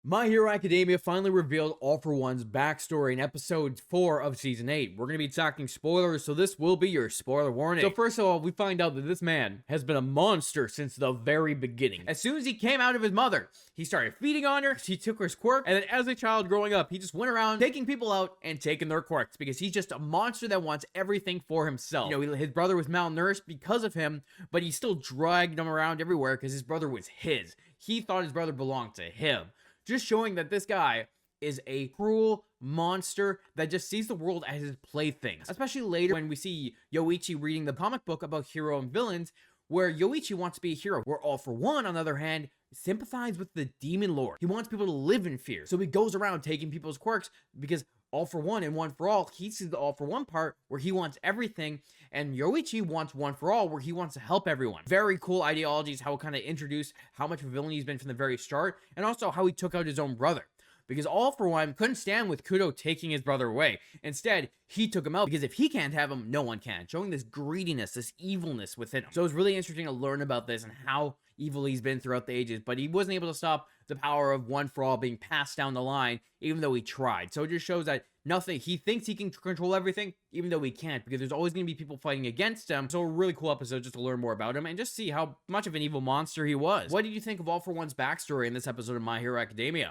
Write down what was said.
My Hero Academia finally revealed All For One's backstory in episode 4 of season 8. We're going to be talking spoilers, so this will be your spoiler warning. So first of all, we find out that this man has been a monster since the very beginning. As soon as he came out of his mother, he started feeding on her, he took her quirk, and then as a child growing up, he just went around taking people out and taking their quirks because he's just a monster that wants everything for himself. You know, his brother was malnourished because of him, but he still dragged him around everywhere because his brother was his. He thought his brother belonged to him. Just showing that this guy is a cruel monster that just sees the world as his playthings. Especially later when we see Yoichi reading the comic book about hero and villains, where Yoichi wants to be a hero, where All For One, on the other hand, sympathize with the Demon Lord. He wants people to live in fear. So he goes around taking people's quirks because All For One and One For All, he sees the All For One part where he wants everything, and Yoichi wants One For All where he wants to help everyone. Very cool ideologies, how it kind of introduced how much of a villain he's been from the very start, and also how he took out his own brother. Because All For One couldn't stand with Kudo taking his brother away. Instead, he took him out because if he can't have him, no one can. Showing this greediness, this evilness within him. So it was really interesting to learn about this and how evil he's been throughout the ages. But he wasn't able to stop the power of One For All being passed down the line, even though he tried. So it just shows that he thinks he can control everything, even though he can't, because there's always going to be people fighting against him. So a really cool episode just to learn more about him and just see how much of an evil monster he was. What did you think of All For One's backstory in this episode of My Hero Academia?